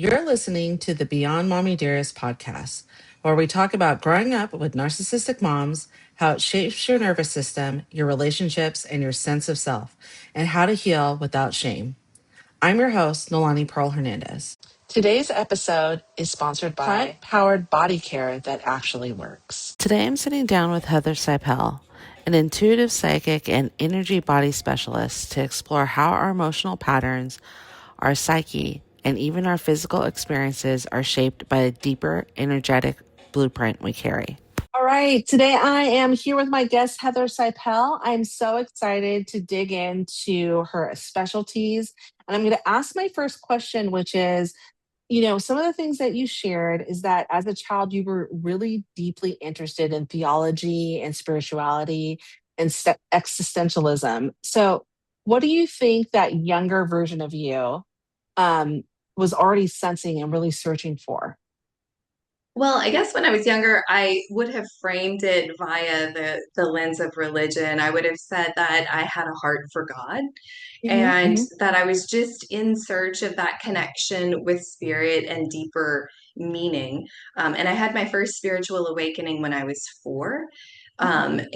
You're listening to the Beyond Mommy Dearest podcast, where we talk about growing up with narcissistic moms, how it shapes your nervous system, your relationships, and your sense of self, and how to heal without shame. I'm your host, Nolani Pearl Hernandez. Today's episode is sponsored by plant-powered body care that actually works. Today I'm sitting down with Heather Cypel, an intuitive psychic and energy body specialist, to explore how our emotional patterns, our psyche, and even our physical experiences are shaped by a deeper energetic blueprint we carry. All right. Today I am here with my guest, Heather Cypel. I'm so excited to dig into her specialties. And I'm going to ask my first question, which is, some of the things that you shared is that as a child, you were really deeply interested in theology and spirituality and existentialism. So, what do you think that younger version of you um, was already sensing and really searching for? Well, I guess when I was younger, I would have framed it via the lens of religion. I would have said that I had a heart for God Hmm. and Hmm. that I was just in search of that connection with spirit and deeper meaning. And I had my first spiritual awakening when I was four. And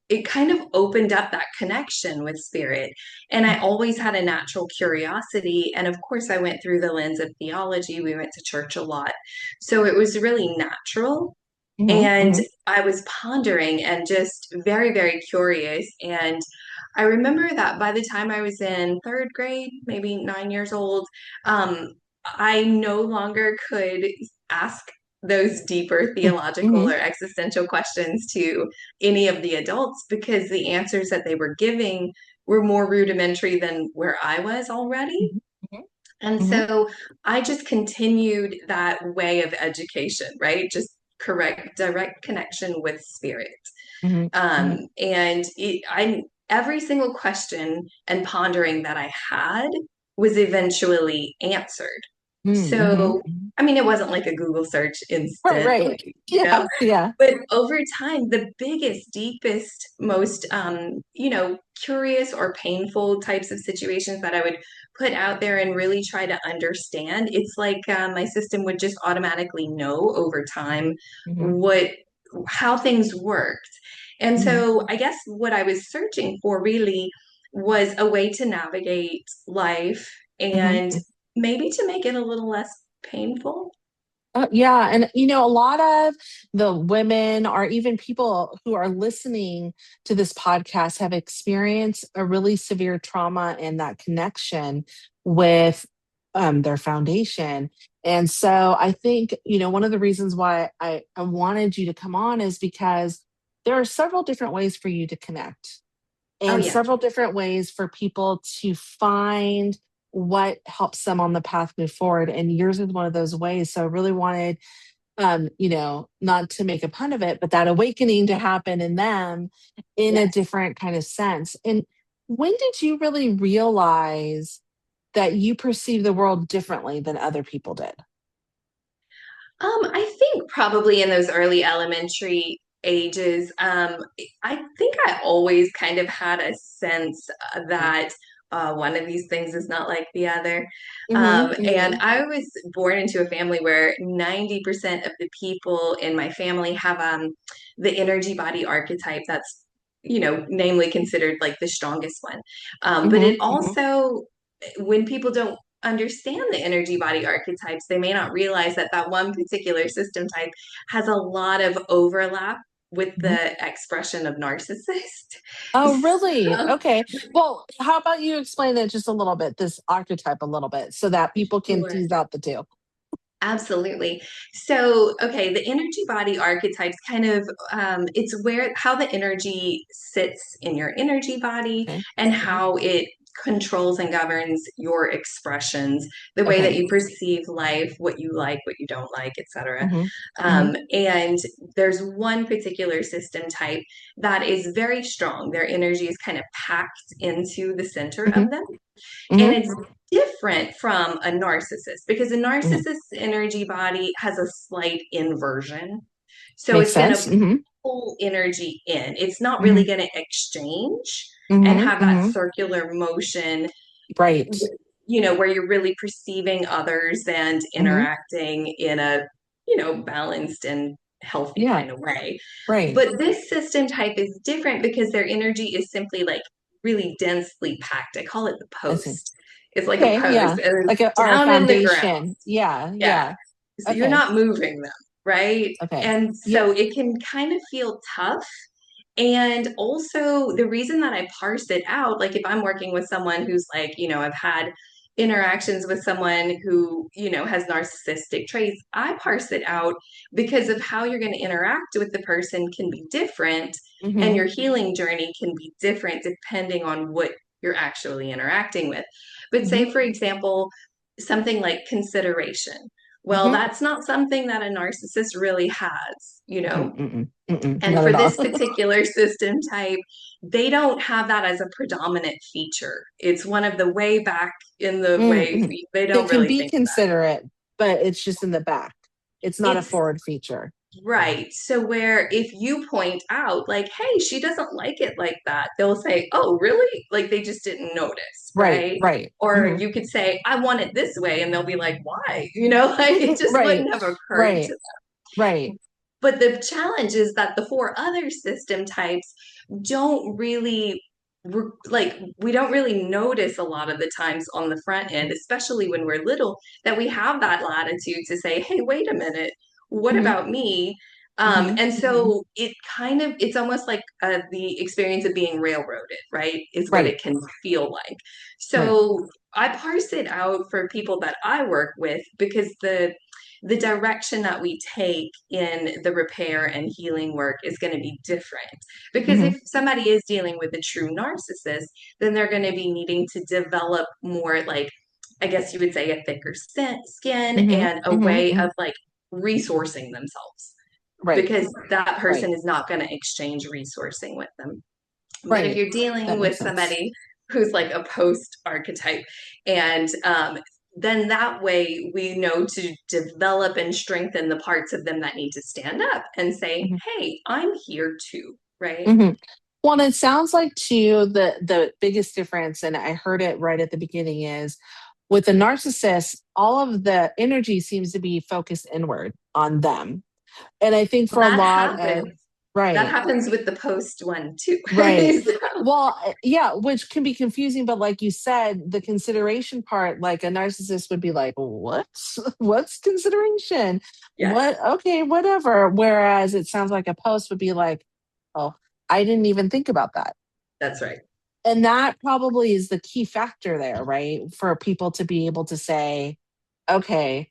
it kind of opened up that connection with spirit. And I always had a natural curiosity. And of course, I went through the lens of theology. We went to church a lot. So it was really natural. Hmm. And Hmm. I was pondering and just very, very curious. And I remember that by the time I was in third grade, maybe 9 years old, I no longer could ask those deeper theological Hmm. or existential questions to any of the adults because the answers that they were giving were more rudimentary than where I was already. Hmm. And Hmm. so I just continued that way of education, right? Just correct, direct connection with spirit. Hmm. Hmm. Every single question and pondering that I had was eventually answered. Hmm. So, I mean, it wasn't like a Google search Right, instantly, right. Yeah, yeah. but over time, the biggest, deepest, most, curious or painful types of situations that I would put out there and really try to understand, it's like my system would just automatically know over time Hmm. what how things worked. And Hmm. so I guess what I was searching for really was a way to navigate life and Hmm. maybe to make it a little less painful. Yeah. And, a lot of the women or even people who are listening to this podcast have experienced a really severe trauma in that connection with their foundation. And so I think, one of the reasons why I wanted you to come on is because there are several different ways for you to connect Oh, and yeah. several different ways for people to find what helps them on the path move forward. And yours is one of those ways. So I really wanted, not to make a pun of it, but that awakening to happen in them in a Yes. different kind of sense. And when did you really realize that you perceive the world differently than other people did? I think probably in those early elementary ages, I think I always kind of had a sense that one of these things is not like the other. Hmm. And I was born into a family where 90% of the people in my family have the energy body archetype that's, namely considered like the strongest one. But Hmm. it also, when people don't understand the energy body archetypes, they may not realize that that one particular system type has a lot of overlap with Hmm. the expression of narcissist. Oh, really? So, Okay. Well, how about you explain it just a little bit, this archetype a little bit, so that people can sure. tease out the two? Absolutely. So, okay, the energy body archetypes kind of it's where how the energy sits in your energy body Okay. and Okay. how it controls and governs your expressions, the way that Okay. you perceive life, what you like, what you don't like, etc. Hmm. Hmm. And there's one particular system type that is very strong. Their energy is kind of packed into the center Hmm. of them. And Hmm. it's different from a narcissist because a Hmm. narcissist's energy body has a slight inversion. So Makes it's going sense. to Hmm. pull energy in. It's not Hmm. really going to exchange and Hmm. have that Hmm. circular motion Right. where you're really perceiving others and Hmm. interacting in a, balanced and healthy Yeah. kind of way. Right. But this system type is different because their energy is simply like really densely packed. I call it the I see. post. It's like a Okay. post Yeah. and Like it's or a down in the ground. foundation. Yeah. Yeah. Yeah. So you're Okay. not moving them, right? Okay. And Yep. so it can kind of feel tough. And also, the reason that I parse it out, like if I'm working with someone who's like, I've had interactions with someone who, has narcissistic traits, I parse it out because of how you're going to interact with the person can be different, and Hmm. your healing journey can be different depending on what you're actually interacting with. But Hmm. say, for example, something like consideration. Well, Hmm. that's not something that a narcissist really has, and Not for at all. this particular system type, they don't have that as a predominant feature. It's one of the way back in the way Mm-hmm. they They don't can really be think about considerate, but it's just in the back. It's it. not a It's forward feature. right. So where if you point out like, hey, she doesn't like it like that, they'll say, oh, really? Like they just didn't notice, Right. right? Right. Or Hmm. you could say, I want it this way, and they'll be like, why? Like it just Right. wouldn't have occurred to Right. Right. But the challenge is that the four other system types don't really like we don't really notice a lot of the times on the front end, especially when we're little, that we have that latitude to say, hey, wait a minute, what Hmm. about me? Hmm. And so it's almost like the experience of being railroaded, right? Is what Right. it can feel like. Right. So I parse it out for people that I work with because the direction that we take in the repair and healing work is going to be different. Because Hmm. if somebody is dealing with a true narcissist, then they're going to be needing to develop more, like, I guess you would say, a thicker skin Hmm. and a Hmm. way Hmm. of like resourcing themselves Right. because that Right. person is not going to exchange resourcing with them. But if Right. you're dealing That with makes sense. somebody who's like a post archetype, and then that way we know to develop and strengthen the parts of them that need to stand up and say, Hmm. hey, I'm here too, right? Hmm. Well, and it sounds like too the biggest difference, and I heard it right at the beginning, is with the narcissist, all of the energy seems to be focused inward on them. And I think Well, for a lot of that right, happens with the post one too. right. So, Well, yeah, which can be confusing, but like you said, the consideration part, like a narcissist would be like, what? What's consideration? yes, What? Okay, whatever. Whereas it sounds like a post would be like, oh, I didn't even think about that. that's right. And that probably is the key factor there, right? For people to be able to say, okay,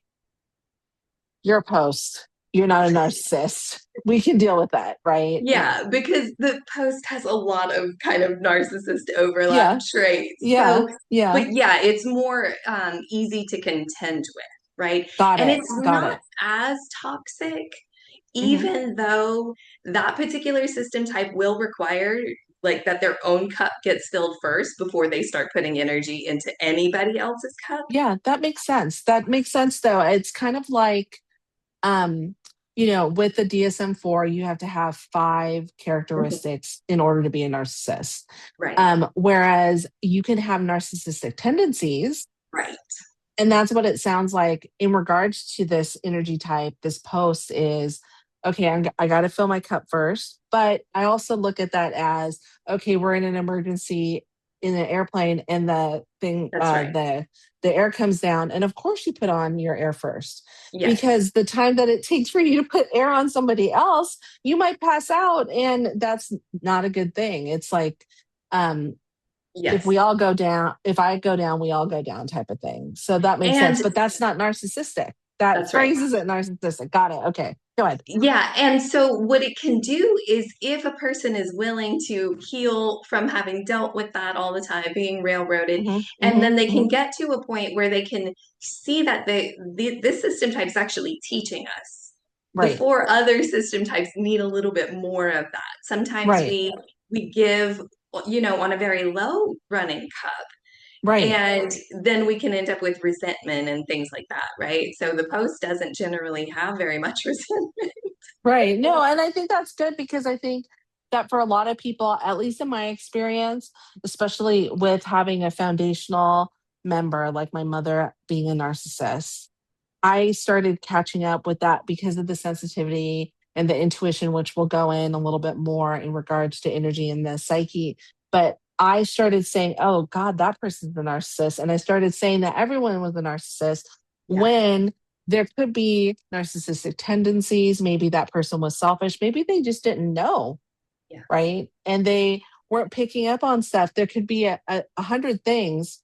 you're a post, you're not a narcissist. We can deal with that, right? Yeah, because the post has a lot of kind of narcissist overlap Yeah, traits. yeah, So, yeah. but yeah, it's more easy to contend with, right? Got And it. it's Got not it. as toxic, Hmm. even though that particular system type will require like that their own cup gets filled first before they start putting energy into anybody else's cup. Yeah, that makes sense. That makes sense though. It's kind of like um, with the DSM-4, you have to have five Mhm. characteristics in order to be a narcissist. Right, Whereas you can have narcissistic tendencies. right. And that's what it sounds like in regards to this energy type. This post is okay, I got to fill my cup first. But I also look at that as okay, we're in an emergency in an airplane and That's right. the air comes down. And of course, you put on your air first Yes, because the time that it takes for you to put air on somebody else, you might pass out. And that's not a good thing. It's like, um, if yes. we all go down, if I go down, we all go down type of thing. So that makes sense. And But that's not narcissistic. That that's right. phrase isn't narcissistic. Got it. Okay. Go ahead. Yeah, and so what it can do is if a person is willing to heal from having dealt with that all the time, being railroaded, Hmm. and Hmm. then they Hmm. can get to a point where they can see that this system type is actually teaching us. The Right. four other system types need a little bit more of that. Sometimes Right. we give, on a very low running cup, Right. and then we can end up with resentment and things like that, right? So the post doesn't generally have very much resentment. Right. No, and I think that's good because I think that for a lot of people, at least in my experience, especially with having a foundational member, like my mother being a narcissist, I started catching up with that because of the sensitivity and the intuition, which we'll go in a little bit more in regards to energy and the psyche. But I started saying, oh God, that person's a narcissist. And I started saying that everyone was a narcissist Yeah. when there could be narcissistic tendencies. Maybe that person was selfish. Maybe they just didn't know, Yeah. right? And they weren't picking up on stuff. There could be a hundred things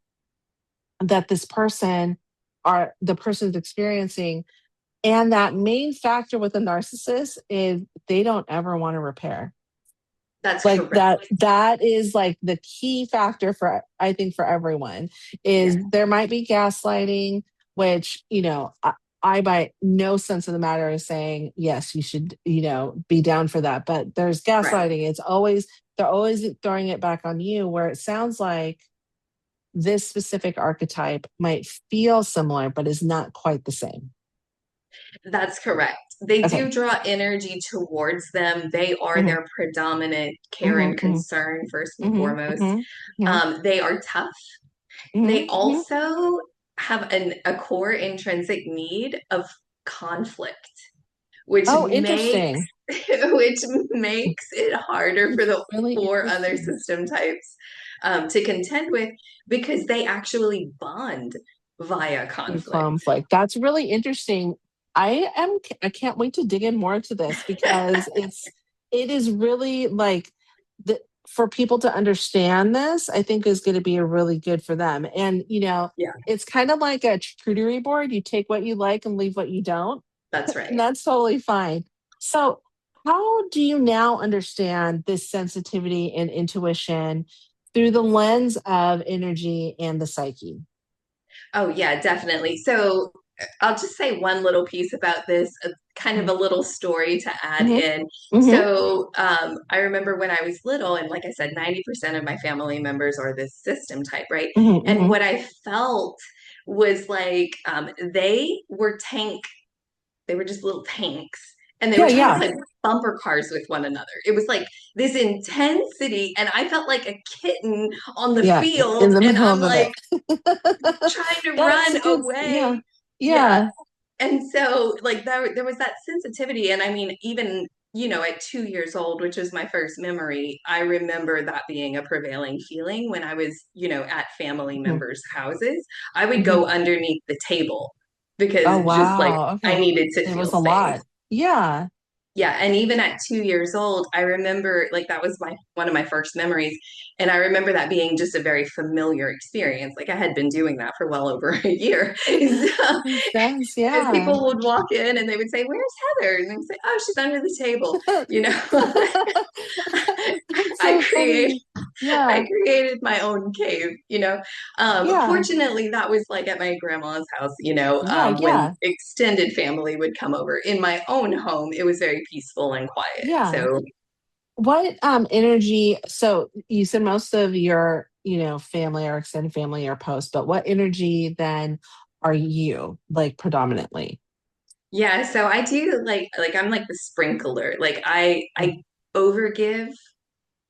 that this person are the person's experiencing, and that main factor with a narcissist is they don't ever want to repair. That's Like correct. that is like the key factor for, I think, for everyone is Yeah. there might be gaslighting, which, I by no sense of the matter is saying yes, you should, be down for that. But there's Right. gaslighting. They're always throwing it back on you, where it sounds like this specific archetype might feel similar, but is not quite the same. That's correct. They do Okay. draw energy towards them. They are Hmm. their predominant care Hmm. and Hmm. concern, first and Hmm. foremost. Hmm. Yeah. They are tough. Hmm. They Hmm. also have a core intrinsic need of conflict, which Oh, makes interesting. which makes it harder for It's the really four other interesting. system types to contend with because they actually bond via In conflict. conflict. That's really interesting. I can't wait to dig in more to this because it is really like the for people to understand this, I think is going to be a really good for them. And Yeah, it's kind of like a charcuterie board. You take what you like and leave what you don't, that's and right. that's totally fine. So, how do you now understand this sensitivity and intuition through the lens of energy and the psyche? Oh, yeah, definitely. So I'll just say one little piece about this, kind of a little story to add Mm-hmm. in. Mm-hmm. So I remember when I was little, and like I said, 90% of my family members are this system type, right? Mhm, And mhm. what I felt was like they were just little tanks. And they were Yeah, trying to yeah, play bumper cars with one another. It was like this intensity, and I felt like a kitten on the yeah, in field, the and middle I'm of like it. trying to That's run good. Yeah, away. Yeah. yeah. And so like there was that sensitivity. And I mean, even, at 2 years old, which was my first memory, I remember that being a prevailing feeling when I was, at family Mhm, members' houses. I would mhm. go underneath the table Oh, because just like wow. I Okay. needed to It feel was a safe. lot. Yeah. Yeah, and even at 2 years old, I remember like that was my one of my first memories, and I remember that being just a very familiar experience. Like I had been doing that for well over a year, so Makes sense. because Yeah. people would walk in and they would say, "Where's Heather?" And they would say, "Oh, she's under the table." You know, That's I so create funny. I Yeah. created my own cave. Yeah. Fortunately, that was like at my grandma's house. Yeah. When Yeah. extended family would come over. In my own home, it was very peaceful and quiet. Yeah. So What energy, so you said most of your, family or extended family are post, but what energy then are you like predominantly? yeah, so I do like I'm like the sprinkler. Like Mm. I overgive.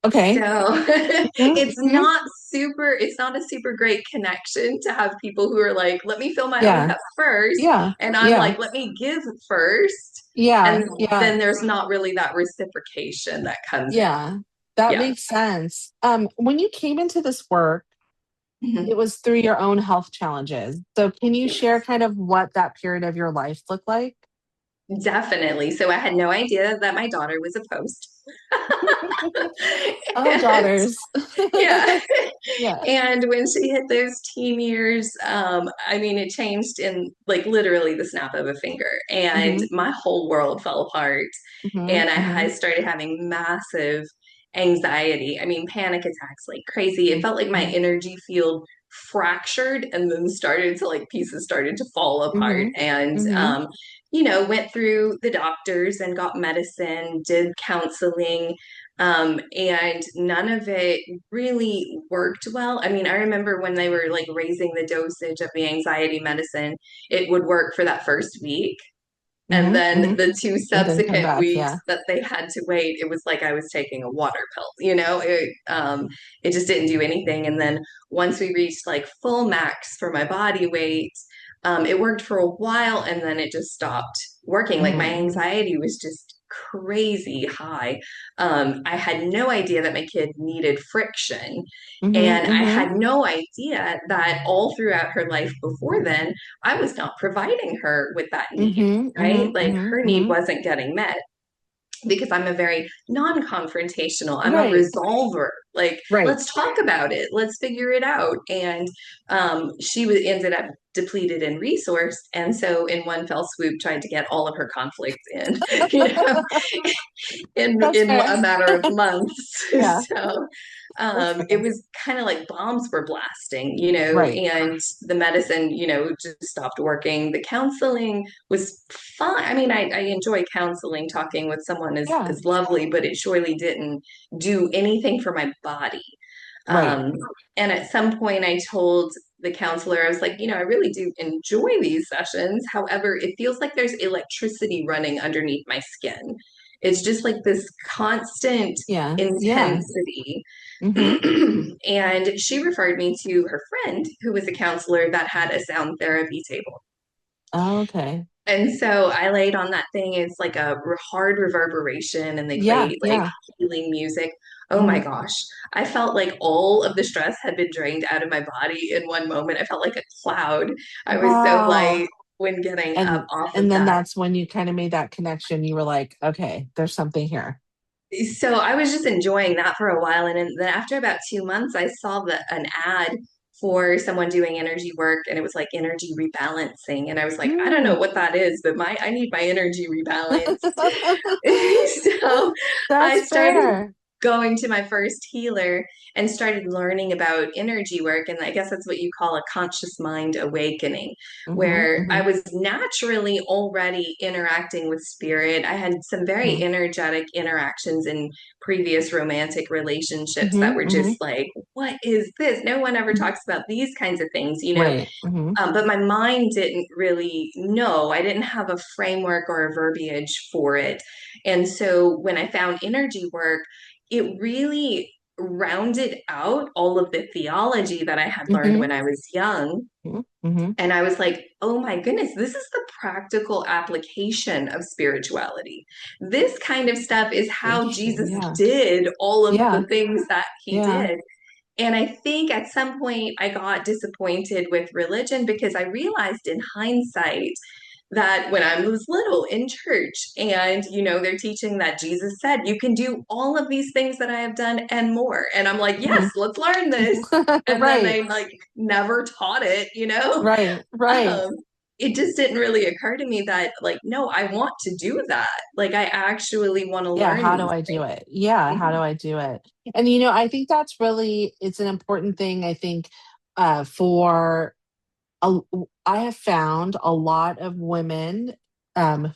Okay. So Mhm. it's not a super great connection to have people who are like, let me fill my own Yeah. cup first. Yeah. And I'm Yeah. like, let me give first. Yeah. And Yeah. then there's not really that reciprocation that comes in. Yeah. That Yeah. makes sense. When you came into this work, it Mhm. was through your own health challenges. So can you share kind of what that period of your life looked like? Definitely. So I had no idea that my daughter was a post. Oh, And daughters. yeah. Yeah. And when she hit those teen years, I mean, it changed in like literally the snap of a finger, and Hmm. my whole world fell apart. Hmm. And I Hmm. started having massive anxiety. I mean, panic attacks like crazy. It felt like my energy field fractured and then started to like pieces started to fall apart. Hmm. And, Hmm. went through the doctors and got medicine, did counseling, and none of it really worked well. I mean, I remember when they were like raising the dosage of the anxiety medicine, it would work for that first week. And Mm-hmm. then Mm-hmm. the two And then come subsequent back. weeks Yeah. that they had to wait, it was like I was taking a water pill, you know, it just didn't do anything. And then once we reached like full max for my body weight, it worked for a while and then it just stopped working. Like my Mm-hmm. anxiety was just crazy high. I had no idea that my kid needed friction. Mm-hmm. And I Mm-hmm. had no idea that all throughout her life before then, I was not providing her with that need, Mm-hmm. right? Mm-hmm. Like her need Mm-hmm. wasn't getting met because I'm a very non-confrontational. I'm a Right. resolver. Like, Right. let's talk about it. Let's figure it out. And she was ended up depleted in resource, and so in one fell swoop, tried to get all of her conflicts in, you know, That's in fair. a matter of months. Yeah. So That's it fair. was kind of like bombs were blasting, you know, Right. and the medicine, you know, just stopped working. The counseling was fine. I mean, I enjoy counseling. Talking with someone Yeah. is lovely, but it surely didn't do anything for my body. Right. Um, and at some point, I told the counselor, I was like, you know, I really do enjoy these sessions. However, it feels like there's electricity running underneath my skin. It's just like this constant Yeah. Yeah. intensity. Mm-hmm. And she referred me to her friend who was a counselor that had a sound therapy table. Oh, okay. And so I laid on that thing. It's like a hard reverberation, and they Yeah. played like Yeah. healing music. Oh my Mm-hmm. gosh. I felt like all of the stress had been drained out of my body in one moment. I felt like a cloud. I was so Wow. light when getting up And off of and then that. that's when you kind of made that connection. You were like, okay, there's something here. So I was just enjoying that for a while. And then after about 2 months, I saw an ad for someone doing energy work, and it was like energy rebalancing. And I was like, I don't know Mm. what that is, but I need my energy rebalanced. So That's I started fair. going to my first healer and started learning about energy work. And I guess that's what you call a conscious mind awakening, Mm-hmm. where I Mm-hmm. was naturally already interacting with spirit. I had some very Mm-hmm. energetic interactions in previous romantic relationships that Mm-hmm. were Mm-hmm. just like, what is this? No one ever Mm-hmm. talks about these kinds of things, you know? Right. Mm-hmm. But my mind didn't really know. I didn't have a framework or a verbiage for it. And so when I found energy work, it really rounded out all of the theology that I had learned Mm-hmm. when I was young. Mm-hmm. And I was like, oh my goodness, this is the practical application of spirituality. This kind of stuff is how Interesting. Jesus Yeah. did all of Yeah. the things that he Yeah. did. And I think at some point I got disappointed with religion because I realized in hindsight that when I was little in church and, you know, they're teaching that Jesus said, you can do all of these things that I have done and more. And I'm like, Mm-hmm. yes, let's learn this. And then Right. they like never taught it, you know? Right. Right. Um, it just didn't really occur to me that, like, no, I want to do that. Like, I actually want to Yeah, learn how do these I do things. it? Yeah, how do I do it? And I think that's really it's an important thing, I think, for a I have found a lot of women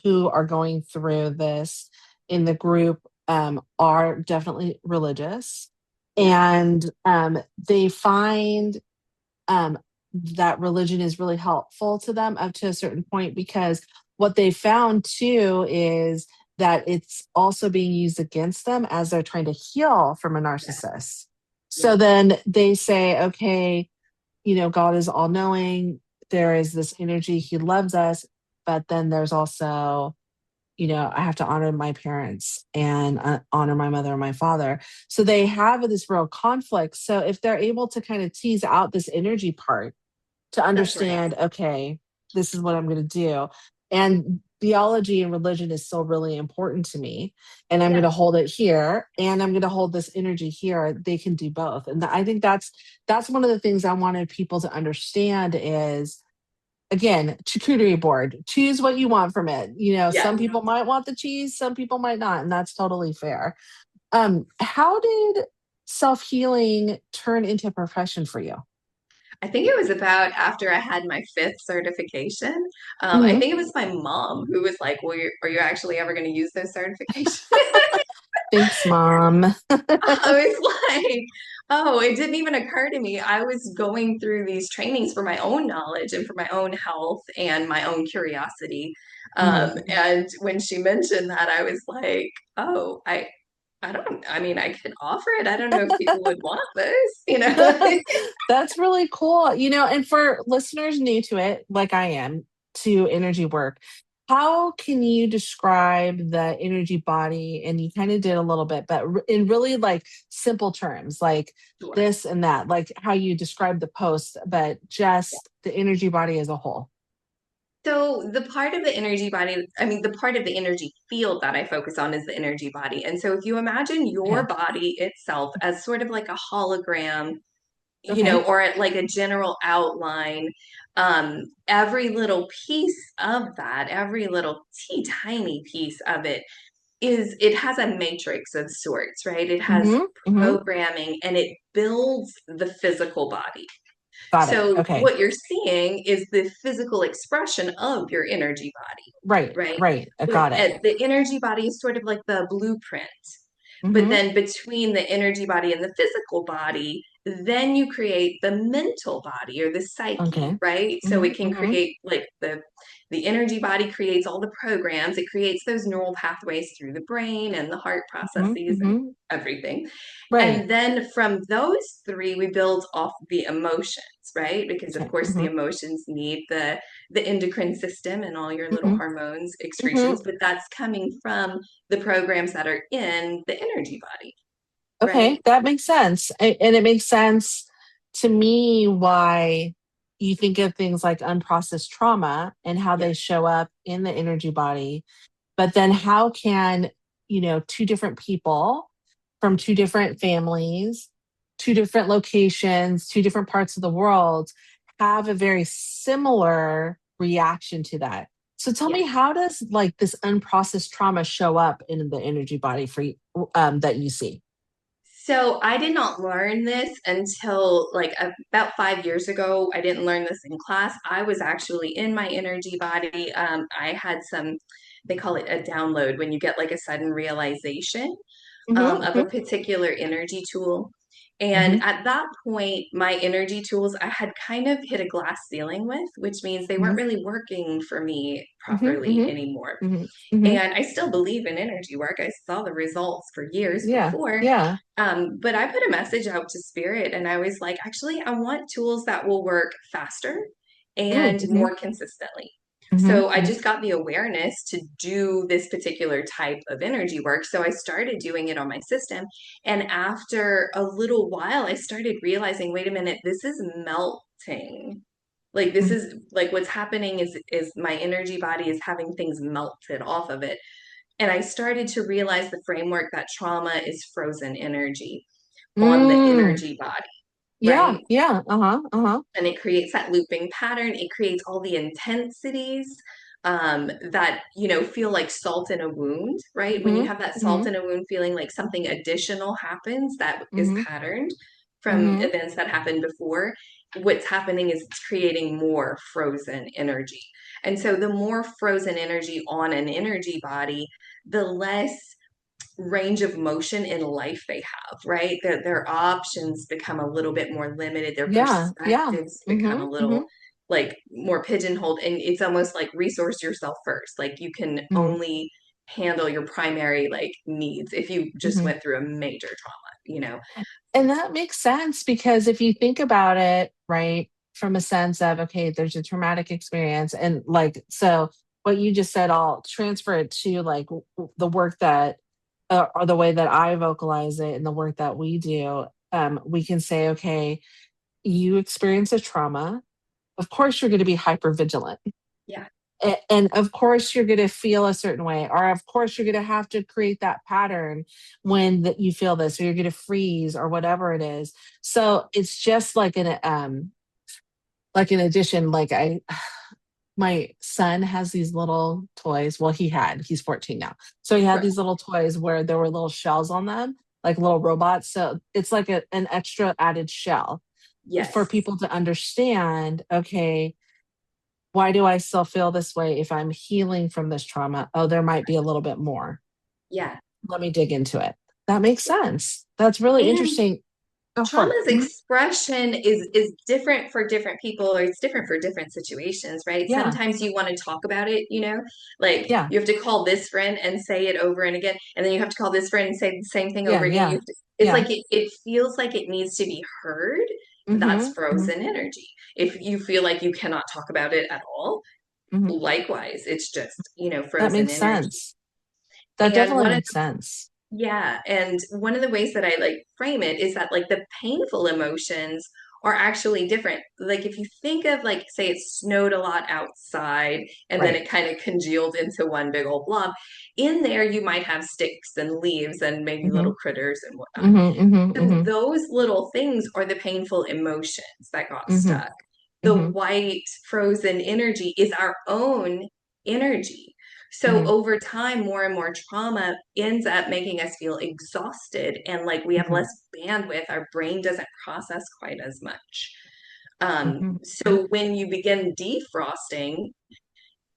who are going through this in the group are definitely religious, Yeah, and they find um, that religion is really helpful to them up to a certain point because what they found too is that it's also being used against them as they're trying to heal from a yeah, narcissist. yeah, So then they say, okay, God is all knowing. There is this energy. He loves us. But then there's also, I have to honor my parents and honor my mother and my father. So they have this real conflict. So if they're able to kind of tease out this energy part to that's right. understand, okay, this is what I'm going to do. And theology and religion is still really important to me. And I'm going Yeah. to hold it here and I'm going to hold this energy here. They can do both. And I think that's one of the things I wanted people to understand is again, charcuterie board. Choose what you want from it. Yeah. Some people might want the cheese, some people might not, and that's totally fair. How did self-healing turn into a profession for you? I think it was about after I had my fifth certification. I Mhm. think it was my mom who was like, well, are you actually ever going to use those certifications? Thanks, mom. I was like, oh, it didn't even occur to me. I was going through these trainings for my own knowledge and for my own health and my own curiosity. Mm-hmm. And when she mentioned that, I was like, oh, I mean, I could offer it. I don't know if people would want this, you know? That's really cool. And for listeners new to it, like I am, to energy work, how can you describe the energy body? And you kind of did a little bit, but in really like simple terms, like Sure. this and that, like how you describe the post, but just the energy body as a whole. So the part of the energy body, I mean, the part of the energy field that I focus on is the energy body. And so if you imagine your Okay. body itself as sort of like a hologram, Okay. or like a general outline, every little piece of that, every little tiny piece of it has a matrix of sorts, right? It has Mm-hmm. Mm-hmm. programming and it builds the physical body. Got it. So Okay. what you're seeing is the physical expression of your energy body, Right. right? Right. I But got it. the energy body is sort of like the blueprint. But Mm-hmm. then between the energy body and the physical body, then you create the mental body or the psyche, Okay. right? So Mm-hmm. it can Mm-hmm. create like the energy body creates all the programs. It creates those neural pathways through the brain and the heart Mm-hmm. processes and Mm-hmm. everything. Right. And then from those three, we build off the emotions, right? Because of Okay. course the Mm-hmm. emotions need the endocrine system and all your little Mm-hmm. hormones Mm-hmm. excretions, but that's coming from the programs that are in the energy body, Okay, right? that makes sense. And it makes sense to me why you think of things like unprocessed trauma and how Yeah, they show up in the energy body. But then how can, two different people from two different families, two different locations, two different parts of the world have a very similar reaction to that? So tell yeah. me, how does like this unprocessed trauma show up in the energy body for you, that you see? So I did not learn this until like about 5 years ago. I didn't learn this in class. I was actually in my energy body. I had some, they call it a download when you get like a sudden realization of a Mhm, particular energy tool. And mhm, at that point, my energy tools I had kind of hit a glass ceiling with, which means they weren't mhm, really working for me mhm, properly mhm, anymore. mhm, mhm. And I still believe in energy work. I saw the results for years Yeah, before. yeah. But I put a message out to Spirit and I was like, actually, I want tools that will work faster Mm, and mhm, more consistently. mhm, So I mhm, just got the awareness to do this particular type of energy work. So I started doing it on my system. And after a little while, I started realizing, wait a minute, this is melting. Like this mhm. is like what's happening is my energy body is having things melted off of it. And I started to realize the framework that trauma is frozen energy on the Mm, energy body, yeah, right? yeah. Uh-huh, uh-huh. And it creates that looping pattern. It creates all the intensities that feel like salt in a wound, right? When you Mhm, have that salt mhm, in a wound, feeling like something additional happens that is mhm, patterned from mhm, events that happened before. What's happening is it's creating more frozen energy. And so the more frozen energy on an energy body, the less range of motion in life they have, right? Their options become a little bit more limited, their yeah, yeah. perspectives become a Mhm, little mhm, like more pigeonholed, and it's almost like resource yourself first. Like you can mhm, only handle your primary like needs if you just mhm. went through a major trauma. And that makes sense because if you think about it, right, from a sense of, okay, there's a traumatic experience. And like, so what you just said, I'll transfer it to like the work that, or the way that I vocalize it and the work that we do. We can say, okay, you experience a trauma. Of course, you're going to be hyper vigilant. Yeah, And of course, you're going to feel a certain way, or of course, you're going to have to create that pattern when that you feel this, or you're going to freeze, or whatever it is. So it's just like an addition. Like my son has these little toys. Well, he's 14 now, so he had right. these little toys where there were little shells on them, like little robots. So it's like an extra added shell for Yes. people to understand. Okay, why do I still feel this way if I'm healing from this trauma? Oh, there might be a little bit more. Yeah. Let me dig into it. That makes sense. That's really And interesting. Go for it. trauma's expression is different for different people, or it's different for different situations, right? Yeah. Sometimes you want to talk about it, like Yeah. you have to call this friend and say it over and again, and then you have to call this friend and say the same thing Yeah. over again. Yeah. It's Yeah. like it feels like it needs to be heard. That's Mm-hmm. Mm-hmm. frozen energy. If you feel like you cannot talk about it at all, Mm-hmm. likewise, it's just, That frozen makes energy. sense. That And definitely one of makes sense. Yeah, and one of the ways that I like frame it is that like the painful emotions are actually different. Like if you think of like say it snowed a lot outside and then Right. it kind of congealed into one big old blob, in there you might have sticks and leaves and maybe Mm-hmm. little critters and whatnot. Mm-hmm. So Mm-hmm. those little things are the painful emotions that got Mm-hmm. stuck. The Mm-hmm. white frozen energy is our own energy. So Mm-hmm. over time, more and more trauma ends up making us feel exhausted and like we have Mm-hmm. less bandwidth. Our brain doesn't process quite as much. Mm-hmm. So when you begin defrosting,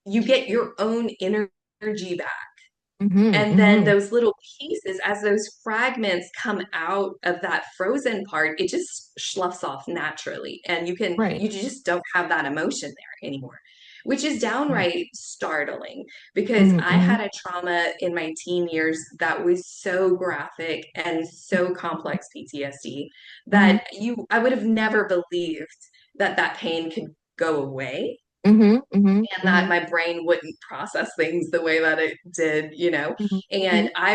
you get your own energy back. Mm-hmm. And then Mm-hmm. those little pieces, as those fragments come out of that frozen part, it just sloughs off naturally. And Right. you just don't have that emotion there anymore, which is Right. downright startling because Mm-hmm. I Mm-hmm. had a trauma in my teen years that was so graphic and so complex PTSD Mm-hmm. that I would have never believed that that pain could go away Mm-hmm. Mm-hmm. and that my brain wouldn't process things the way that it did. Mm-hmm. Mm-hmm. And I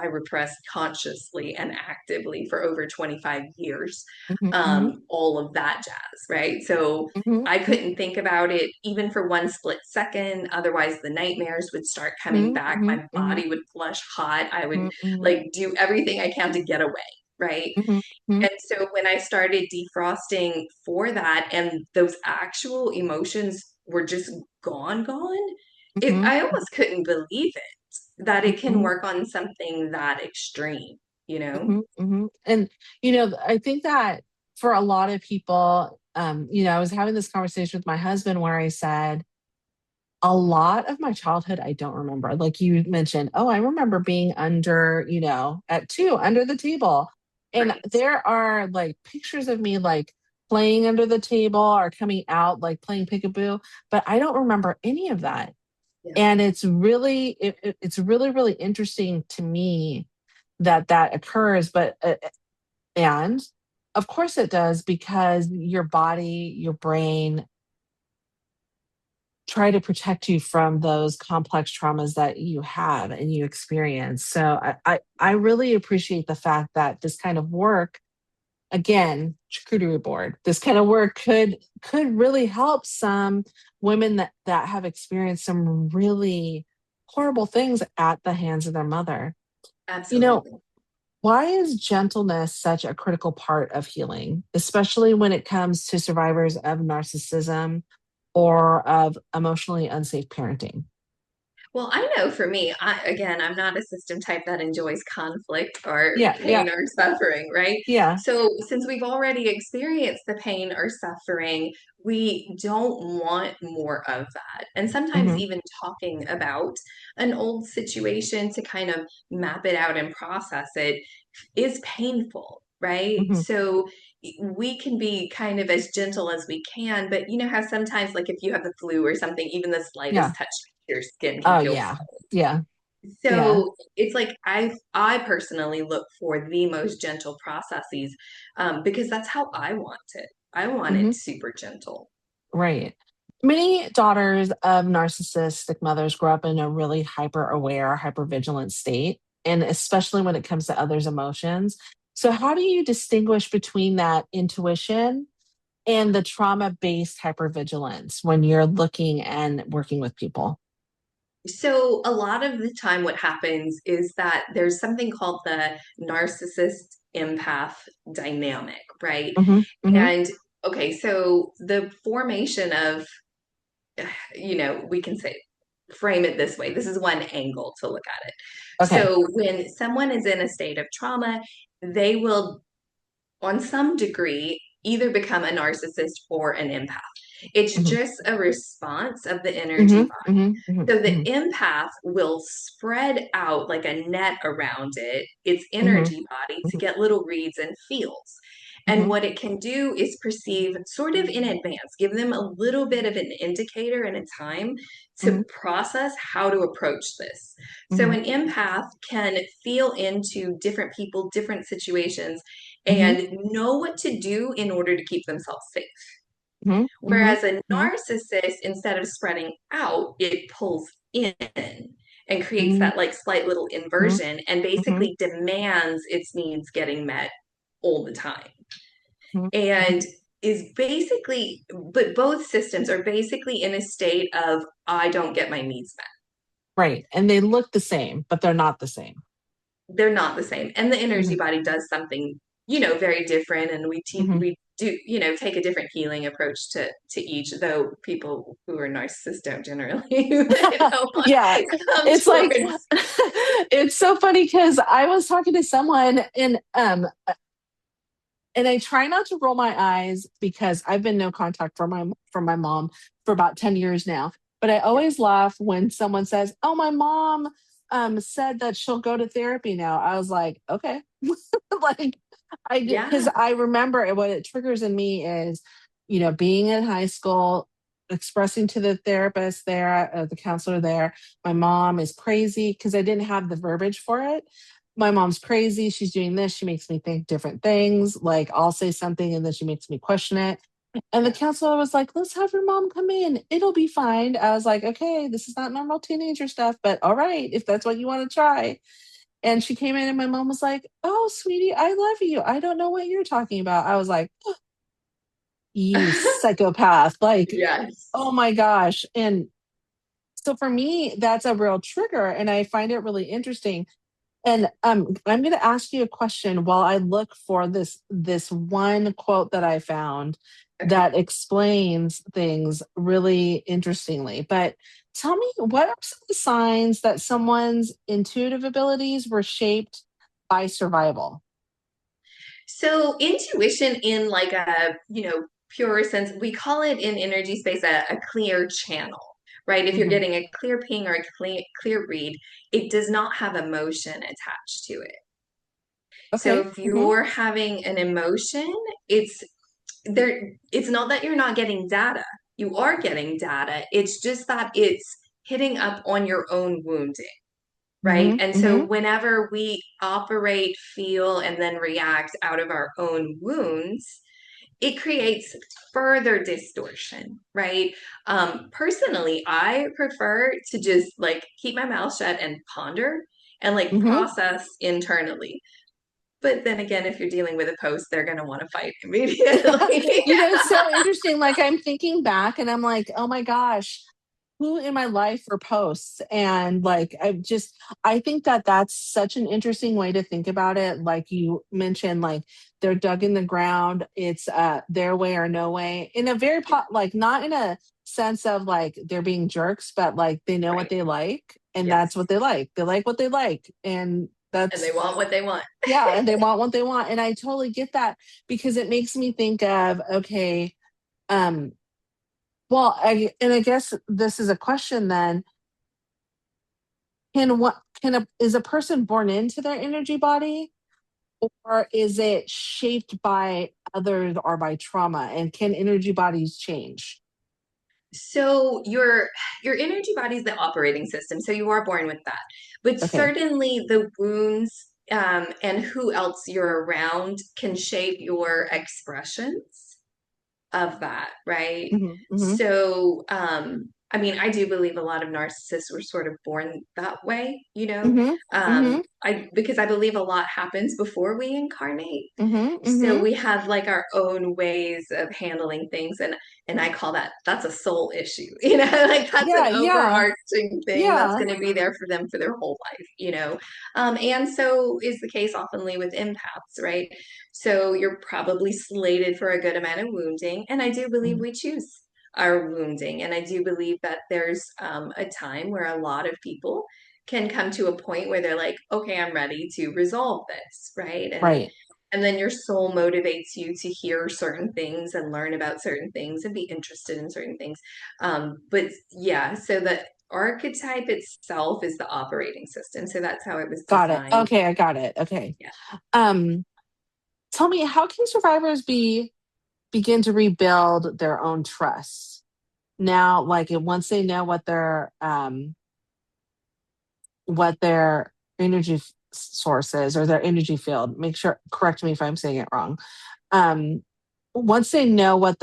repressed consciously and actively for over 25 years, Mm-hmm. all of that jazz, right? So Mm-hmm. I couldn't think about it even for one split second. Otherwise, the nightmares would start coming back. Mm-hmm. My body would flush hot. I would Mm-hmm. like do everything I can to get away, right? Mm-hmm. And so when I started defrosting for that and those actual emotions were just gone, Mm-hmm. I almost couldn't believe it that it can Mm-hmm. work on something that extreme, you know? Mm-hmm. Mm-hmm. And I think that for a lot of people, I was having this conversation with my husband where I said, a lot of my childhood I don't remember. Like you mentioned, oh, I remember being under, at 2 under the table. And Right. there are like pictures of me like playing under the table or coming out like playing peekaboo, but I don't remember any of that. Yeah, And it's really really interesting to me that that occurs, but and of course it does because your body, your brain try to protect you from those complex traumas that you have and you experience. So I really appreciate the fact that this kind of work, again, charcuterie board, this kind of work could really help some women that have experienced some really horrible things at the hands of their mother. You know, absolutely. why is gentleness such a critical part of healing, especially when it comes to survivors of narcissism or of emotionally unsafe parenting? Well, I know for me, again, I'm not a system type that enjoys conflict or Yeah, yeah, pain or suffering, right? yeah. So, since we've already experienced the pain or suffering, we don't want more of that. And sometimes, Hmm. even talking about an old situation to kind of map it out and process it is painful, right? Hmm. So, we can be kind of as gentle as we can, but you know how sometimes, like if you have the flu or something, even the Yeah. slightest touch to your skin can Oh feel yeah. Yeah. Yeah. so it's like I personally look for the most gentle processes because that's how I want it. I want Hmm. it super gentle. Right. Many daughters of narcissistic mothers grow up in a really hyper aware, hyper vigilant state, and especially when it comes to others' emotions. So, how do you distinguish between that intuition and the trauma based hypervigilance when you're looking and working with people? So a lot of the time what happens is that there's something called the narcissist empath dynamic, right? Hmm. Hmm. And okay, so the formation of we can say frame it this way. This is one angle to look at it. Okay. So when someone is in a state of trauma, they will, on some degree, either become a narcissist or an empath. It's Hmm. just a response of the Hmm. energy body. Hmm. Hmm. So the Hmm. empath will spread out like a net around its Hmm. energy body to get little reads and feels. And Mm-hmm. what it can do is perceive sort of in advance, give them a little bit of an indicator and a time to Mm-hmm. process how to approach this. So Mm-hmm. an empath can feel into different people, different situations, Mm-hmm. and know what to do in order to keep themselves safe. Mm-hmm. Whereas a Mm-hmm. narcissist, instead of spreading out, it pulls in and creates Mm-hmm. that like slight little inversion and Mm-hmm. basically demands its needs getting met all the time. Mm-hmm. And is basically, but both systems are basically in a state of, I don't get my needs met. Right. And they look the same, but they're not the same. They're not the same. And the Mm-hmm. energy body does something, very different. And Mm-hmm. we do, take a different healing approach to each, though people who are narcissists don't generally, Yeah. come It's like towards. it's so funny because I was talking to someone and I try not to roll my eyes because I've been no contact from my mom for about 10 years now. But I Yeah. always laugh when someone says, "Oh, my mom said that she'll go to therapy now." I was like, "Okay." Like because Yeah. I remember what it triggers in me is, being in high school, expressing to the therapist there, the counselor there, my mom is crazy because I didn't have the verbiage for it. My mom's crazy. She's doing this. She makes me think different things. Like I'll say something and then she makes me question it. And the Yeah. counselor was like, let's have your mom come in. It'll be fine. I was like, okay, this is not normal teenager stuff, but all right, if that's what you want to try. And she came in and my mom was like, oh, sweetie, I love you. I don't know what you're talking about. I was like, you psychopath. Like, oh Yes. my gosh. And so for me, that's a real trigger. And I find it really interesting. And I'm going to ask you a question while I look for this one quote that I found Okay. that explains things really interestingly. But tell me, what are some of the signs that someone's intuitive abilities were shaped by survival? So intuition in like a, pure sense, we call it in energy space a clear channel, right? If you're Hmm. getting a clear ping or a clear read, it does not have emotion attached to it. So Okay. if Hmm. you're having an emotion, it's it's not that you're not getting data. You are getting data. It's just that it's hitting up on your own wounding, right? Hmm. And so Hmm. whenever we operate, feel, and then react out of our own wounds, it creates further distortion, right? Personally, I prefer to just like keep my mouth shut and ponder and like Hmm. process internally. But then again, if you're dealing with a post, they're going to want to fight immediately. It's so interesting. Like I'm thinking back and I'm like, oh my gosh, who in my life reposts? And like, I think that that's such an interesting way to think about it. Like you mentioned, like they're dug in the ground. It's their way or no way in a very, like not in a sense of like they're being jerks, but like they know what Right. they like and that's Yes. what they like. They like what they like. And And they that's want what they want. yeah, and they want what they want. And I totally get that because it makes me think of, okay, um, I guess this is a question then. Is a person born into their energy body or is it shaped by others or by trauma? And can energy bodies change? So your energy body is the operating system. So you are born with that. But Okay. certainly the wounds and who else you're around can shape your expressions of that, right? Hmm. Hmm. So, I mean, I do believe a lot of narcissists were sort of born that way, Hmm. Hmm. because I believe a lot happens before we incarnate. Hmm. So Hmm. we have like our own ways of handling things, and I call that's a soul issue, like that's an Yeah, yeah, overarching thing that's yeah. going to be there for them for their whole life. And so is the case oftenly with empaths, right? So you're probably slated for a good amount of wounding. And I do believe Mhm. we choose our wounding. And I do believe that there's a time where a lot of people can come to a point where they're like, okay, I'm ready to resolve this, right? Right. And then your soul motivates you to hear certain things and learn about certain things and be interested in certain things. But yeah, so the archetype itself is the operating system. So that's how it was Got it. designed. Okay, I got it. Okay. Yeah. Um, Tell me, how can survivors begin to rebuild their own trust? Now, like once they know what their energy source is or their energy field, make sure correct me if I'm saying it wrong. Um, Once they know what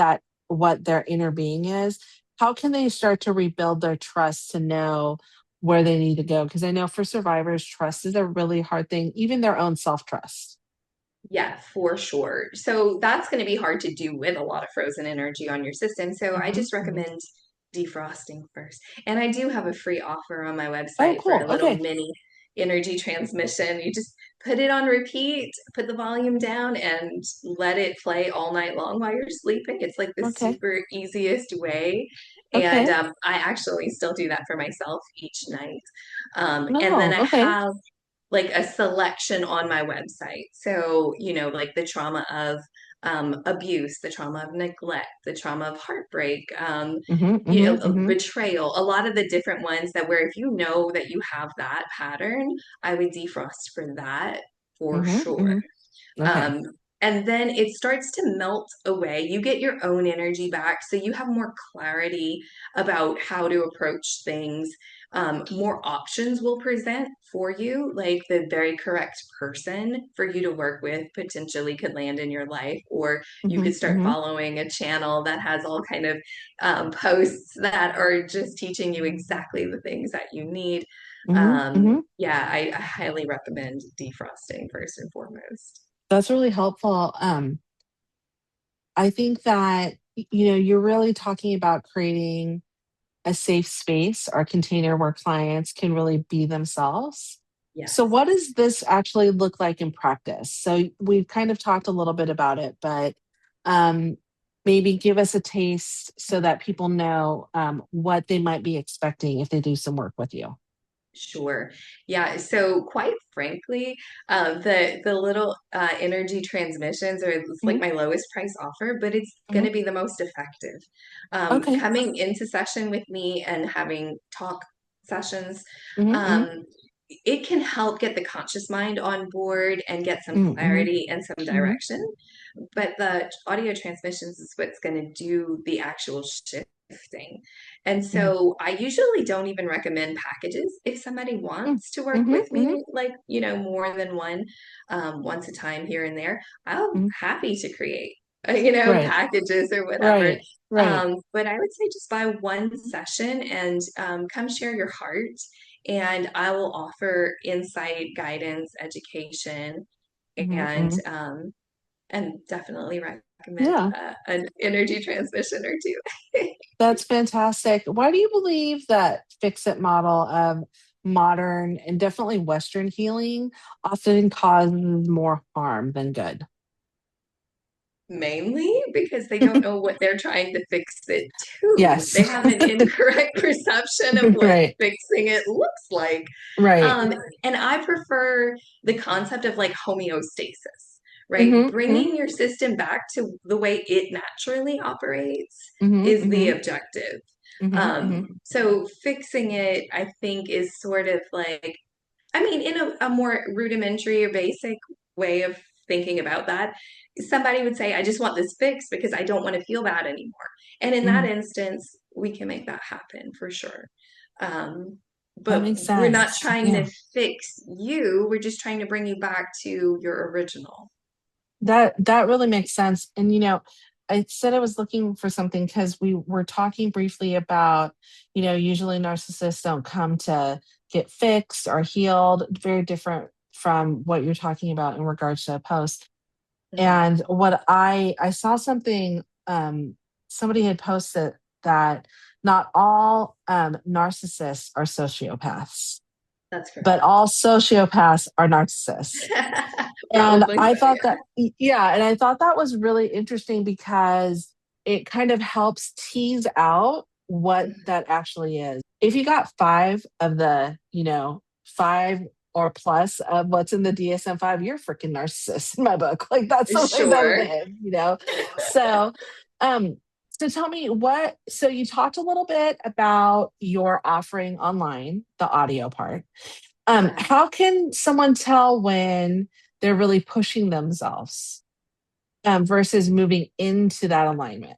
their inner being is, how can they start to rebuild their trust to know where they need to go? Because I know for survivors, trust is a really hard thing, even their own self trust. Yeah, for sure. So that's going to be hard to do with a lot of frozen energy on your system. So I Hmm. just recommend defrosting first. And I do have a free offer on my Oh, website for cool. a little Okay. mini energy transmission. You just put it on repeat, put the volume down, and let it play all night long while you're sleeping. It's like the Okay. super easiest way. And Okay. I actually still do that for myself each night. And then No. I Okay. have like a selection on my website. So, like the trauma of abuse, the trauma of neglect, the trauma of heartbreak, Hmm. Hmm. Hmm. betrayal, a lot of the different ones that where if you know that you have that pattern, I would defrost for that for Hmm. sure. Hmm. Okay. Um, and then it starts to melt away. You get your own energy back. So you have more clarity about how to approach things. More options will present for you, like the very correct person for you to work with potentially could land in your life, or you Hmm. could start Hmm. following a channel that has all kind of posts that are just teaching you exactly the things that you need. Hmm. Hmm. Yeah, I highly recommend defrosting first and foremost. That's really helpful. I think that, you're really talking about creating a safe space or container where clients can really be themselves. So, Yes. what does this actually look like in practice? So, we've kind of talked a little bit about it, but um, maybe give us a taste so that people know what they might be expecting if they do some work with you. Sure. Yeah. So quite frankly, the little energy transmissions are it's like Mhm. my lowest price offer, but it's going Mhm. to be the most effective. Okay. Coming into session with me and having talk sessions, Hmm. um, it can help get the conscious mind on board and get some Hmm. Hmm. clarity and some Hmm. direction. But the audio transmissions is what's going to do the actual shifting. And Hmm. so I usually don't even recommend packages if somebody Hmm. wants to work Hmm. with Hmm. me, like, more than one, once a time here and there. I'm Hmm. happy to create, Right. packages or whatever. Right. Right. But I would say just buy one session and come share your heart. And I will offer insight, guidance, education, Hmm. and Hmm. definitely recommend Yeah. an energy transmission or two. That's fantastic. Why do you believe that fix it model of modern and definitely Western healing often causes more harm than good? Mainly because they don't know what they're trying to fix it to. Yes. They have an incorrect perception of what Right. fixing it looks like. Right. Um, and I prefer the concept of like homeostasis, right? Hmm. Hmm. Bringing your system back to the way it naturally operates Hmm. is the Hmm. objective. Hmm. Hmm. So fixing it, I think, is sort of like I mean, in a more rudimentary or basic way of thinking about that, somebody would say, I just want this fixed because I don't want to feel bad anymore. And in that Hmm. instance, we can make that happen for sure. That But makes we're not sense. trying Yeah. to fix you, we're just trying to bring you back to your original. That really makes sense. And I said I was looking for something because we were talking briefly about, usually narcissists don't come to get fixed or healed, very different from what you're talking about in regards to a post. Mhm. And what I saw something somebody had posted that not all narcissists are sociopaths, That's but correct. all sociopaths are narcissists. And Probably I so, thought yeah. that, yeah, and I thought that was really interesting because it kind of helps tease out what that actually is. If you got five of the, five or plus of what's in the DSM-5, you're a freaking narcissist in my book. Like that's the way that it Sure. is. So, um, so tell me so you talked a little bit about your offering online, the audio part. Yeah. How can someone tell when they're really pushing themselves? versus moving into that alignment?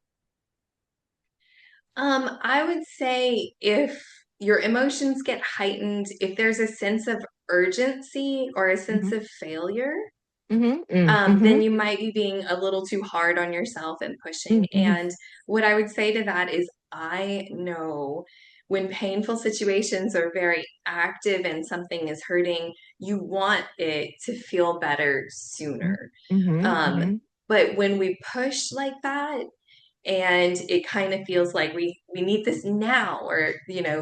I would say if your emotions get heightened, if there's a sense of urgency or a sense Hmm. of failure, Hmm. Hmm. then you might be being a little too hard on yourself and pushing. Hmm. And what I would say to that is, I know when painful situations are very active and something is hurting, you want it to feel better sooner. Hmm. Um, Hmm. but when we push like that, and it kind of feels like we need this now, or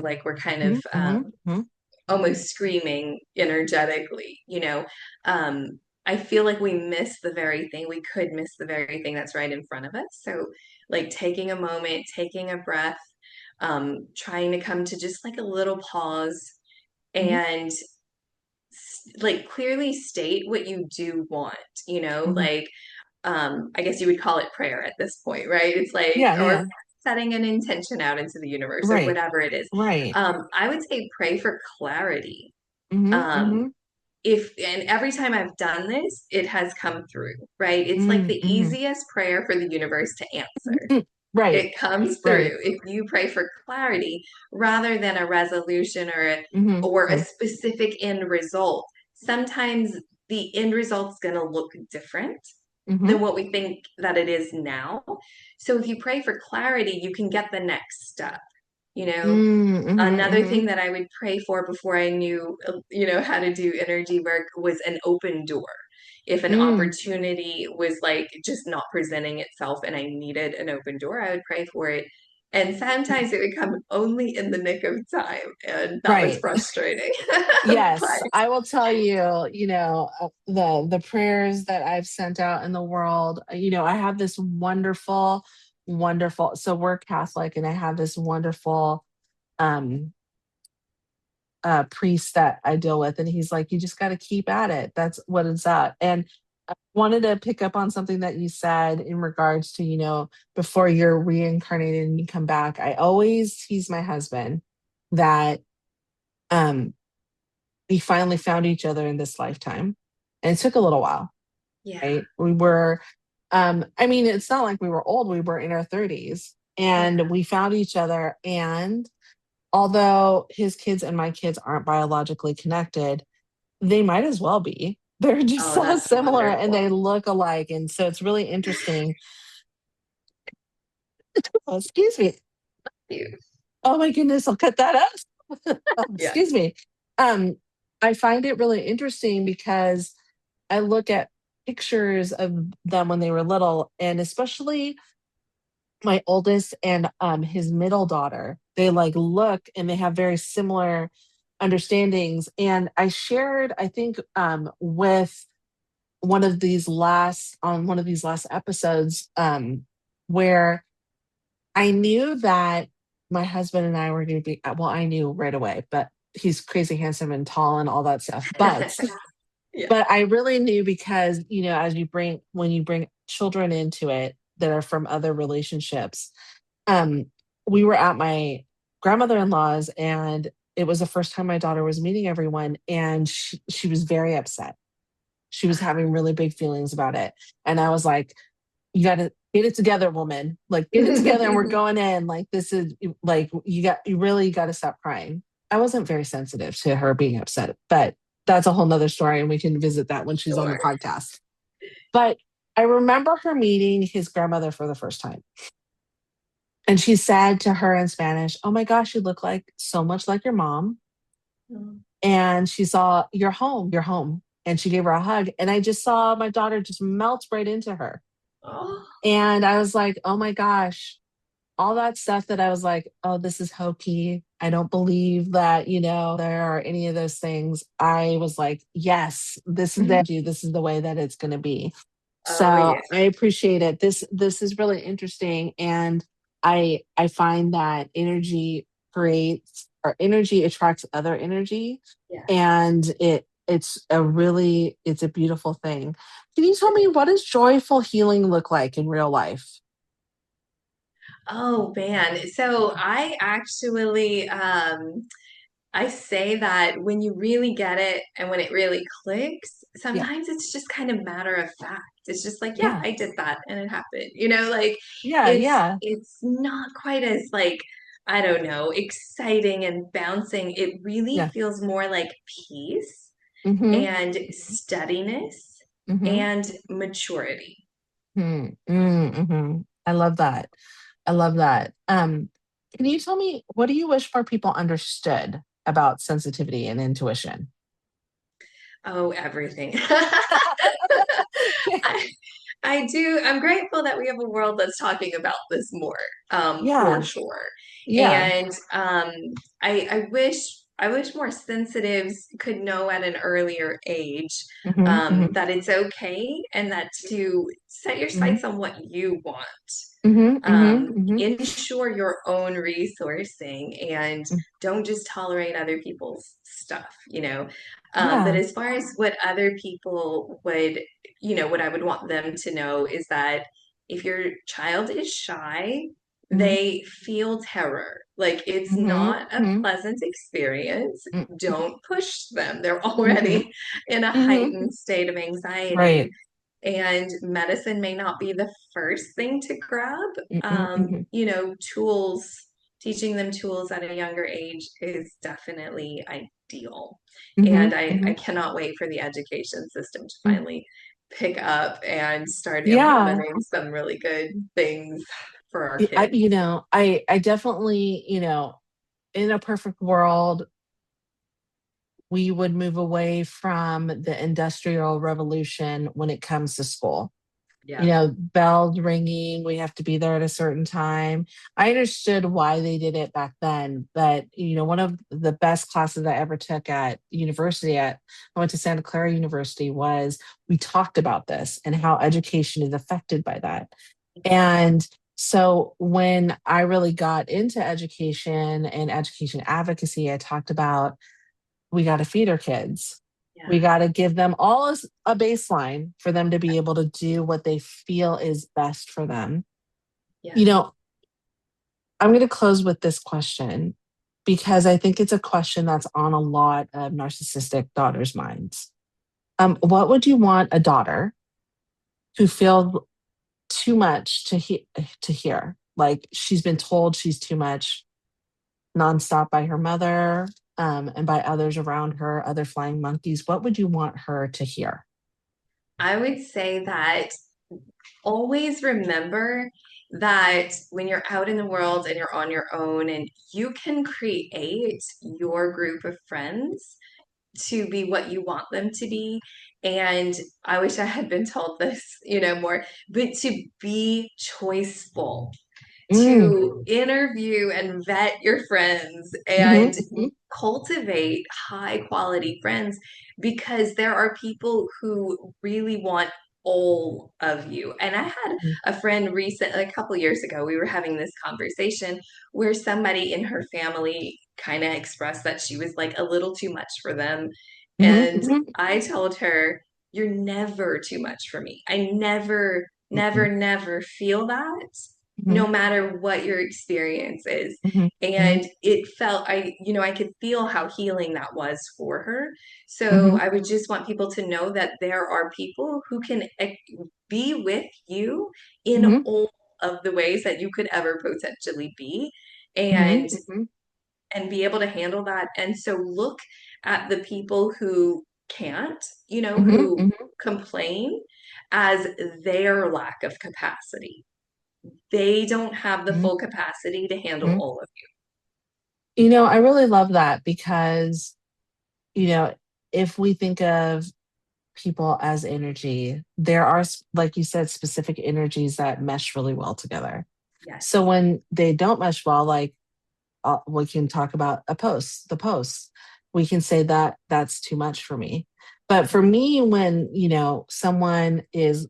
like we're kind of Hmm. Hmm. almost screaming energetically, I feel like we could miss the very thing that's right in front of us. So, like taking a moment, taking a breath, trying to come to just like a little pause Hmm. and like clearly state what you do want, Hmm. like I guess you would call it prayer at this point, right? It's like, Yeah, or yeah. setting an intention out into the universe or Right, whatever it is. right. I would say pray for clarity. Hmm. Um, Hmm. if and every time I've done this, it has come through, right? It's like the Hmm. easiest prayer for the universe to answer. Right, It comes right. through if you pray for clarity rather than a resolution Hmm. or a Hmm. specific end result. Sometimes the end result's going to look different Hmm. than what we think that it is now. So if you pray for clarity, you can get the next step. You know, Hmm. Another Hmm. thing that I would pray for before I knew, how to do energy work was an open door. If an Hmm. opportunity was like just not presenting itself and I needed an open door, I would pray for it. And sometimes it would come only in the nick of time, and that was Right. frustrating. But Yes, I will tell you, the prayers that I've sent out in the world, I have this wonderful, wonderful, so we're Catholic, and I have this wonderful um priest that I deal with, and he's like, you just got to keep at it. That's what it's at. And I wanted to pick up on something that you said in regards to, before you're reincarnated and you come back. I always tease my husband that um we finally found each other in this lifetime. And it took a little while, yeah, right? I mean, it's not like we were old, we were in our 30s yeah. and we found each other. And although his kids and my kids aren't biologically connected, they might as well be. They're just Oh, so that's similar and wonderful. they look alike. And so it's really interesting. Oh, excuse me. You. Oh my goodness, I'll cut that out. Oh, Yeah. excuse me. Um, I find it really interesting because I look at pictures of them when they were little, and especially my oldest and his middle daughter. They like look and they have very similar understandings. And I shared, I think, with one of these last episodes, where I knew that my husband and I were going to be, well, I knew right away, but he's crazy handsome and tall and all that stuff. Yeah. But I really knew because, when you bring children into it that are from other relationships, um, we were at my grandmother-in-law's and it was the first time my daughter was meeting everyone and she was very upset. She was having really big feelings about it. And I was like, you got to get it together, woman. Like, get it together and we're going in. Like, this is like, you really got to stop crying. I wasn't very sensitive to her being upset, but that's a whole nother story. And we can visit that when she's on the Sure. podcast. But I remember her meeting his grandmother for the first time. And she said to her in Spanish, oh my gosh, you look like so much like your mom. And she saw, you're home, you're home. And she gave her a hug. And I just saw my daughter just melt right into her. Oh, And I was like, oh my gosh, all that stuff that I was like, oh, this is hokey. I don't believe that, there are any of those things. I was like, yes, this is the energy. This is the way that it's going to be. oh So yeah. I appreciate it. This is really interesting. And I find that energy creates or energy attracts other energy. Yeah. And it's a beautiful thing. Can you tell me, what does joyful healing look like in real life? Oh man. So I actually I say that when you really get it and when it really clicks, Yeah. sometimes it's just kind of matter of fact. It's just like, yeah, Yeah. I did that and it happened. You know, like Yeah. Yeah. it's not quite as like, I don't know, exciting and bouncing. It really Yeah. feels more like peace Mm-hmm. and steadiness Mm-hmm. and maturity. Mm-hmm. Mm-hmm. I love that. I love that. Can you tell me, what do you wish more people understood about sensitivity and intuition? Oh, everything. I, I do. I'm grateful that we have a world that's talking about this more, for Yeah. sure. Yeah. And I wish more sensitives could know at an earlier age Mm-hmm. Mm-hmm. that it's okay and that to set your Mm-hmm. sights on what you want. Mm-hmm. Mm-hmm. Ensure your own resourcing and don't just tolerate other people's stuff, you know. But Yeah. as far as what other people would, what I would want them to know is that if your child is shy, Mm-hmm. they feel terror. Like it's Mm-hmm. not a pleasant experience. Mm-hmm. Don't push them. They're Mm-hmm. already in a Mm-hmm. heightened state of anxiety, Right. and medicine may not be the first thing to grab. Mm-hmm. Mm-hmm. Tools, teaching them tools at a younger age is definitely ideal. And Mm-hmm. I Mm-hmm. cannot wait for the education system to finally pick up and start Yeah. implementing some really good things for our kids. I definitely, in a perfect world, we would move away from the industrial revolution when it comes to school. Yeah. Bells ringing, we have to be there at a certain time. I understood why they did it back then, but one of the best classes I ever took at university I went to Santa Clara University, was we talked about this and how education is affected by that. And so when I really got into education and education advocacy, I talked about, we got to feed our kids. We Yeah. got to give them all a baseline for them to be able to do what they feel is best for them. You Yes. know, I'm going to close with this question because I think it's a question that's on a lot of narcissistic daughters' minds. What would you want a daughter who feels too much to hear? Like she's been told she's too much nonstop by her mother, and by others around her, other flying monkeys. What would you want her to hear? I would say that always remember that when you're out in the world and you're on your own and you can create your group of friends to be what you want them to be. And I wish I had been told this, more, but to be choiceful, Mm, to interview and vet your friends and mhm, cultivate high quality friends, because there are people who really want all of you. And I had mhm, a friend a couple years ago, we were having this conversation where somebody in her family kind of expressed that she was like a little too much for them. mhm, And I told her, you're never too much for me. I never, never, mhm, never feel that, mhm, no matter what your experience is. mhm, mhm, And it felt, I could feel how healing that was for her. So mhm, I would just want people to know that there are people who can be with you in mhm, all of the ways that you could ever potentially be. mhm, And mhm, be able to handle that. And so look at the people who can't, mhm, who mhm, complain, as their lack of capacity. They don't have the mhm, full capacity to handle mhm. all of I really love that because, you know, if we think of people as energy, there are, like you said, specific energies that mesh really well together. you. Yes. So when they don't mesh well, like we can talk about the posts. We can say that that's too much for me. But for me, when, someone is,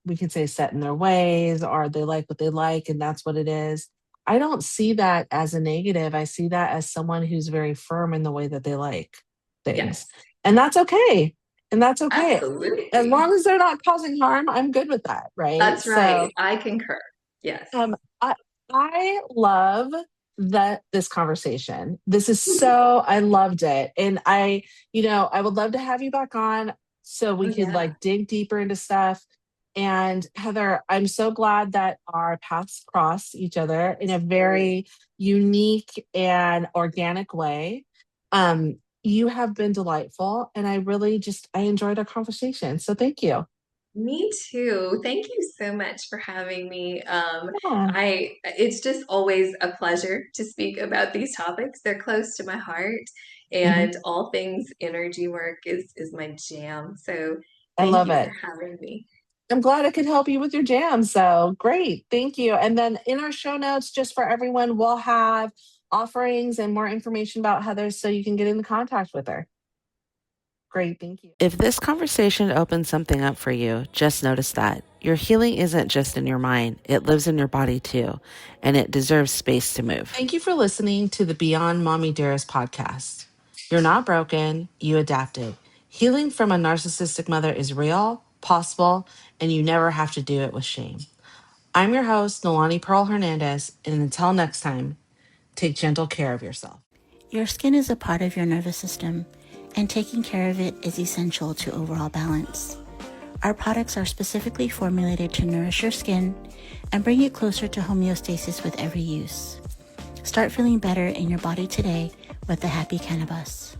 we can say set in their ways or they like what they like and that's what it is. I don't see that as a negative. I see that as someone who's very firm in the way that they like things. Yes. And that's okay. And that's okay. As Absolutely. long as they're not causing harm, I'm good with that. Right. That's right. So I concur. Yes. um, I I love that this conversation. This is so, I loved it, and I would love to have you back on so Oh, we could yeah. like dig deeper into stuff. And Heather, I'm so glad that our paths cross each other in a very unique and organic way. You have been delightful, and I enjoyed our conversation. So thank you. Me too. Thank you so much for having me. Yeah. It's just always a pleasure to speak about these topics. They're close to my heart, Mhm. and all things energy work is my jam. So I thank love you for it. having me. I'm glad I could help you with your jam. So great. Thank you. And then in our show notes, just for everyone, we'll have offerings and more information about Heather so you can get into contact with her. Great. Thank you. If this conversation opens something up for you, just notice that your healing isn't just in your mind, it lives in your body too, and it deserves space to move. Thank you for listening to the Beyond Mommy Dearest podcast. You're not broken, you adapted. Healing from a narcissistic mother is real, possible, and you never have to do it with shame. I'm your host, Nolani Pearl Hernandez, and until next time, take gentle care of yourself. Your skin is a part of your nervous system, and taking care of it is essential to overall balance. Our products are specifically formulated to nourish your skin and bring it closer to homeostasis with every use. Start feeling better in your body today with the Happy Cannabis.